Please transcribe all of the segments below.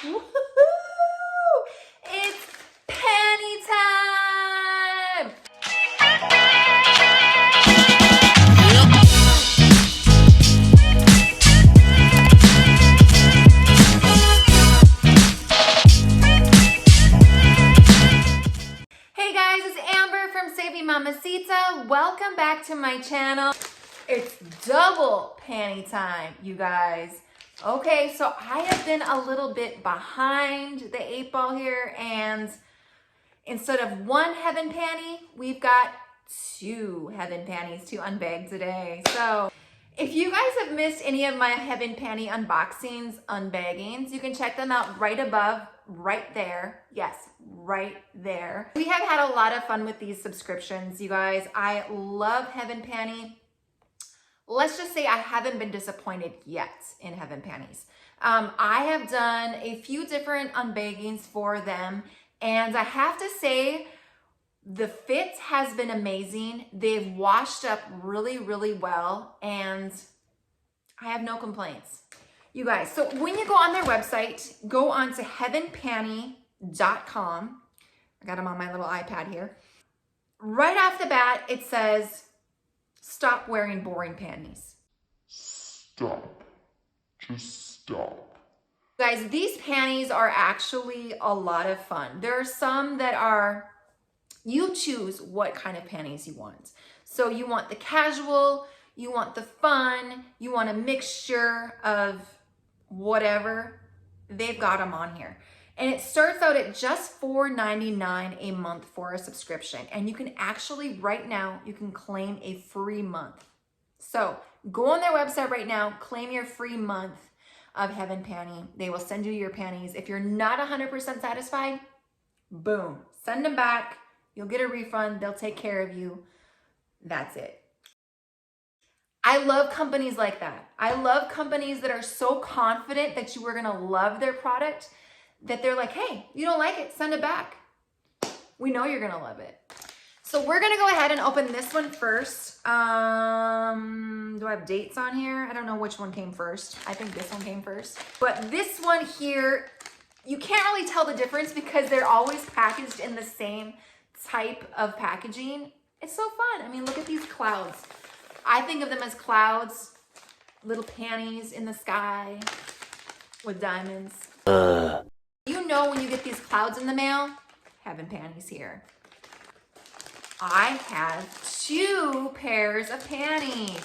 Woohoo! It's panty time! Hey guys, it's Amber from Saving Mamacita. Welcome back to my channel. It's double panty time, you guys. Okay, so I have been a little bit behind the 8 ball here, and instead of one heaven panty, we've got 2 heaven panties to unbag today. So if you guys have missed any of my heaven panty unboxings, unbaggings, you can check them out right above, right there. Yes, right there. We have had a lot of fun with these subscriptions, you guys. I love heaven panty. Let's just say I haven't been disappointed yet in heaven panties. I have done a few different unbaggings for them, and I have to say the fit has been amazing. They've washed up really, really well, and I have no complaints. You guys, so when you go on their website, go on to heavenpanty.com. I got them on my little iPad here. Right off the bat, it says, stop wearing boring panties. Stop. Just stop. Guys, these panties are actually a lot of fun. There are some that are, you choose what kind of panties you want. So you want the casual, you want the fun, you want a mixture of whatever. They've got them on here. And it starts out at just $4.99 a month for a subscription. And you can actually, right now, you can claim a free month. So go on their website right now, claim your free month of Heaven Panty. They will send you your panties. If you're not 100% satisfied, boom, send them back. You'll get a refund. They'll take care of you. That's it. I love companies like that. I love companies that are so confident that you are gonna love their product that they're like, hey, you don't like it, send it back. We know you're gonna love it. So we're gonna go ahead and open this one first. Do I have dates on here? I don't know which one came first. I think this one came first. But this one here, you can't really tell the difference because they're always packaged in the same type of packaging. It's so fun. I mean, look at these clouds. I think of them as clouds, little panties in the sky with diamonds. You know when you get these clouds in the mail, heaven panties here. I have 2 pairs of panties.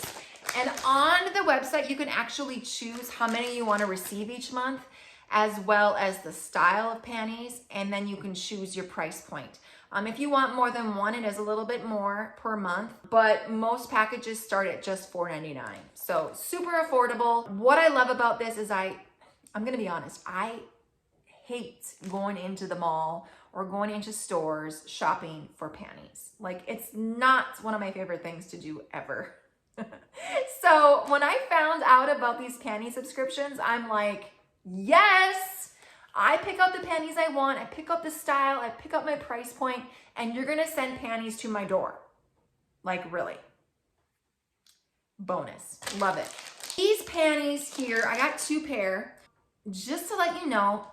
And on the website, you can actually choose how many you want to receive each month, as well as the style of panties, and then you can choose your price point. If you want more than one, it is a little bit more per month, but most packages start at just $4.99. So super affordable. What I love about this is I'm gonna be honest, I hate going into the mall or going into stores shopping for panties. Like, it's not one of my favorite things to do ever. So when I found out about these panty subscriptions, I'm like, yes, I pick out the panties I want, I pick out the style, I pick out my price point, and you're gonna send panties to my door. Like, really. Bonus, love it. These panties here, I got 2 pair. Just to let you know,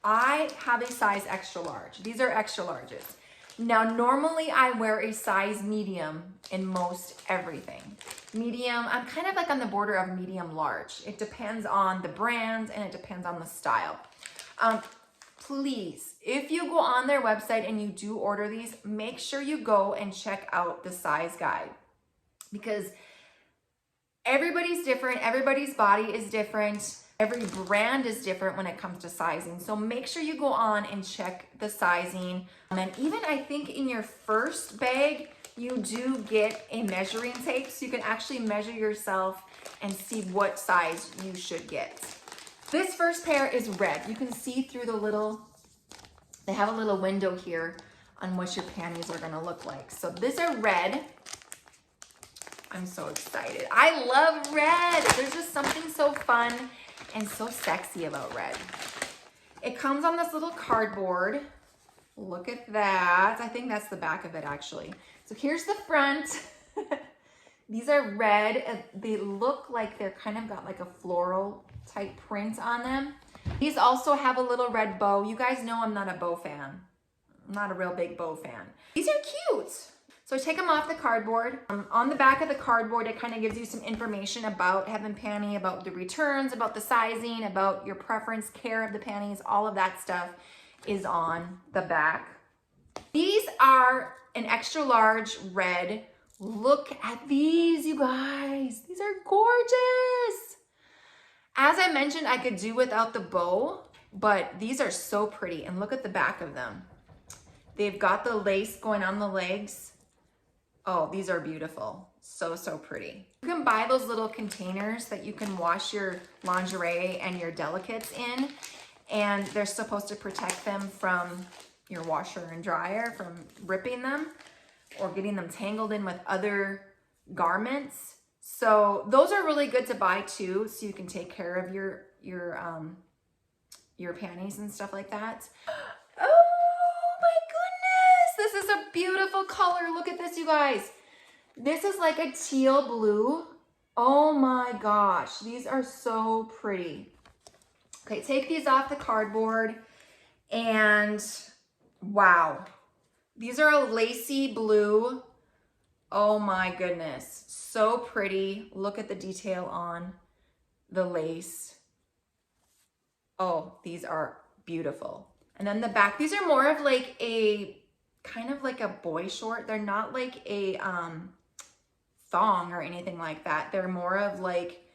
I have a size extra large. These are extra larges. Now, normally I wear a size medium in most everything. Medium, I'm kind of like on the border of medium large. It depends on the brand and it depends on the style. Please, if you go on their website and you do order these, make sure you go and check out the size guide, because everybody's different. Everybody's body is different. Every brand is different when it comes to sizing. So make sure you go on and check the sizing. And even I think in your first bag, you do get a measuring tape, so you can actually measure yourself and see what size you should get. This first pair is red. You can see through the they have a little window here on what your panties are gonna look like. So these are red. I'm so excited. I love red. There's just something so fun and so sexy about red. It comes on this little cardboard. Look at that. I think that's the back of it actually. So here's the front. These are red. They look like they're kind of got like a floral type print on them. These also have a little red bow. You guys know I'm not a bow fan. I'm not a real big bow fan. These are cute. So take them off the cardboard. On the back of the cardboard, it kind of gives you some information about Heaven Panty, about the returns, about the sizing, about your preference, care of the panties, all of that stuff is on the back. These are an extra large red. Look at these, you guys. These are gorgeous. As I mentioned, I could do without the bow, but these are so pretty. And look at the back of them. They've got the lace going on the legs. Oh, these are beautiful. So, so pretty. You can buy those little containers that you can wash your lingerie and your delicates in, and they're supposed to protect them from your washer and dryer, from ripping them or getting them tangled in with other garments. So those are really good to buy too, so you can take care of your panties and stuff like that. Oh my goodness, this is a beautiful color. Look at this, you guys. This is like a teal blue. Oh my gosh, these are so pretty. Okay, take these off the cardboard, and wow, these are a lacy blue. Oh my goodness, so pretty. Look at the detail on the lace. Oh, these are beautiful. And then the back, these are more of like a, kind of like a boy short. They're not like a thong or anything like that. They're more of like,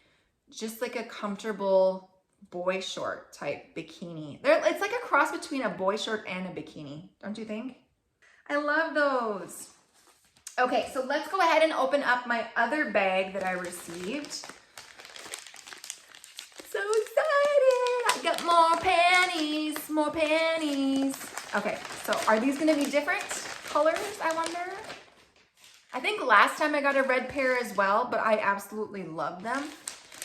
just like a comfortable boy short type bikini. It's like a cross between a boy short and a bikini, don't you think? I love those. Okay, so let's go ahead and open up my other bag that I received. So excited! I got more panties, more panties. Okay, so are these gonna be different colors, I wonder? I think last time I got a red pair as well, but I absolutely love them.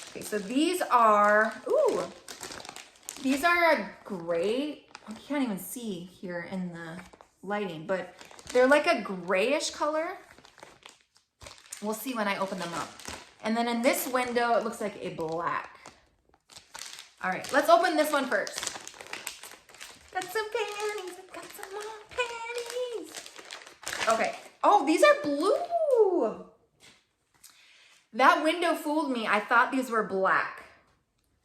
Okay, so these are, ooh, these are a gray, you can't even see here in the lighting, but they're like a grayish color. We'll see when I open them up. And then in this window, it looks like a black. All right, let's open this one first. Got some panties, I've got some more panties. Okay, oh, these are blue. That window fooled me. I thought these were black,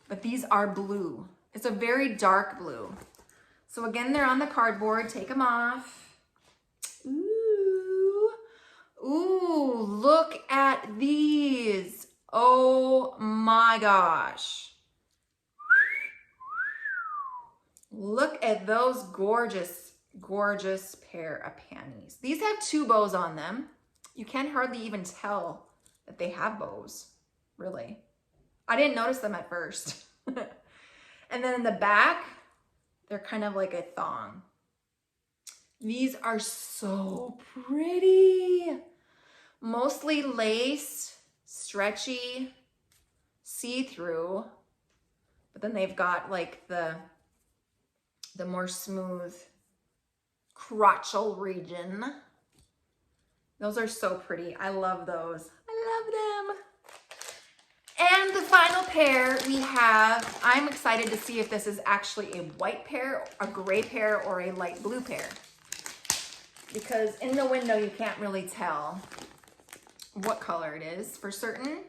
but these are blue. It's a very dark blue. So again, they're on the cardboard. Take them off. Ooh, ooh, look at these. Oh my gosh. Look at those gorgeous, gorgeous pair of panties. These have two bows on them. You can hardly even tell that they have bows, really. I didn't notice them at first. And then in the back, they're kind of like a thong. These are so pretty. Mostly lace, stretchy, see-through, but then they've got like the more smooth crotchal region. Those are so pretty. I love those. I love them. And the final pair we have, I'm excited to see if this is actually a white pair, a gray pair, or a light blue pair. Because in the window, you can't really tell what color it is for certain.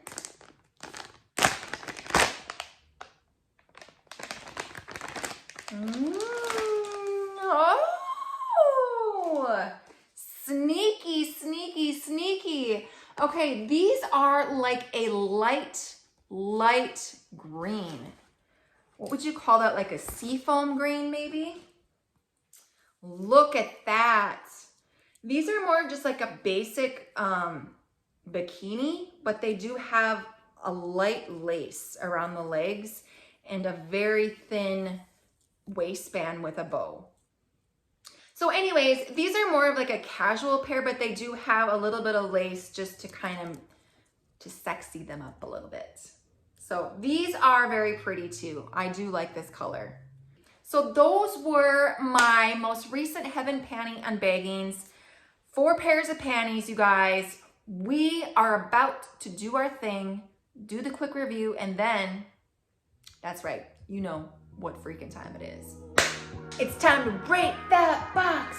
Oh, sneaky, sneaky, sneaky. Okay, these are like a light green. What would you call that? Like a seafoam green, maybe? Look at that. These are more just like a basic bikini, but they do have a light lace around the legs and a very thin waistband with a bow. So anyways, these are more of like a casual pair, but they do have a little bit of lace just to kind of, to sexy them up a little bit. So these are very pretty too. I do like this color. So those were my most recent Heaven Panty unbaggings. 4 pairs of panties, you guys. We are about to do our thing, do the quick review, and then, that's right, you know, what freaking time it is. It's time to rate that box.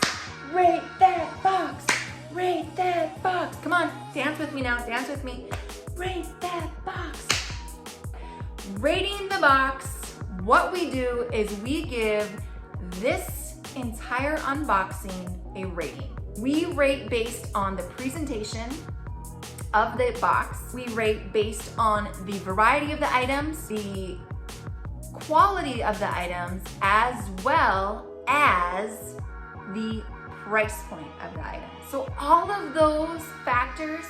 Rate that box. Rate that box. Come on, dance with me now, dance with me. Rate that box. Rating the box, what we do is we give this entire unboxing a rating. We rate based on the presentation of the box. We rate based on the variety of the items, the quality of the items, as well as the price point of the item. So all of those factors,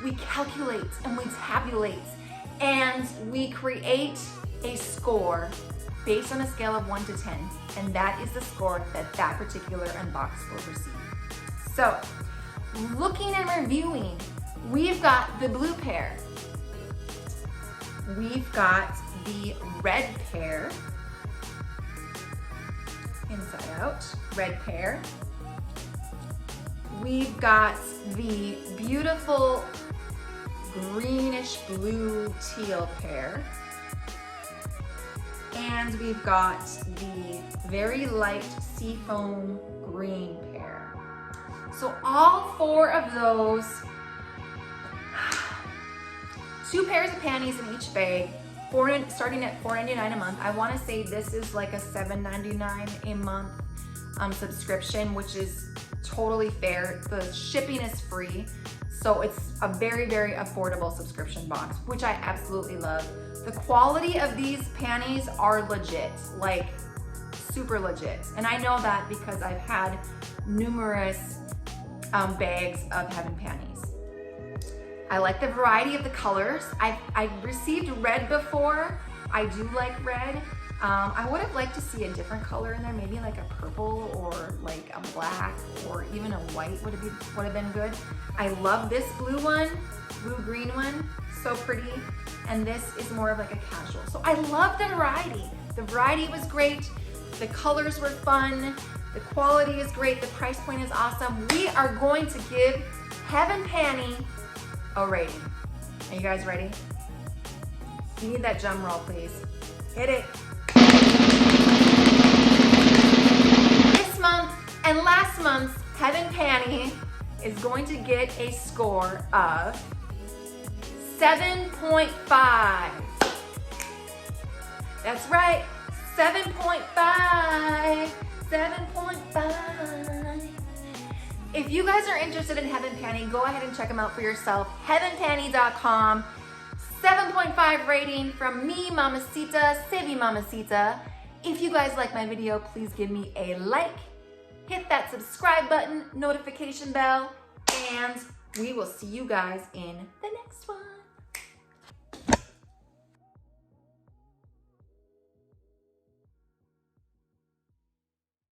we calculate and we tabulate and we create a score based on a scale of 1 to 10. And that is the score that that particular unbox will receive. So looking and reviewing, we've got the blue pair. We've got the red pair, inside out, red pair. We've got the beautiful greenish blue teal pair. And we've got the very light seafoam green pair. So all four of those, 2 pairs of panties in each bag, starting at $4.99 a month. I want to say this is like a $7.99 a month subscription, which is totally fair. The shipping is free, so it's a very, very affordable subscription box, which I absolutely love. The quality of these panties are legit, like super legit. And I know that because I've had numerous bags of Heaven panties. I like the variety of the colors. I've received red before. I do like red. I would have liked to see a different color in there, maybe like a purple or like a black or even a white would have been good. I love this blue one, blue-green one, so pretty. And this is more of like a casual. So I love the variety. The variety was great. The colors were fun. The quality is great. The price point is awesome. We are going to give Heaven Panty a rating. Are you guys ready? You need that drum roll, please. Hit it. This month and last month's Heaven Panty is going to get a score of 7.5. That's right, 7.5. 7.5. If you guys are interested in Heaven Panty, go ahead and check them out for yourself. heavenpanty.com. 7.5 rating from me, Mamacita, Sevi Mamacita. If you guys like my video, please give me a like, hit that subscribe button, notification bell, and we will see you guys in the next one.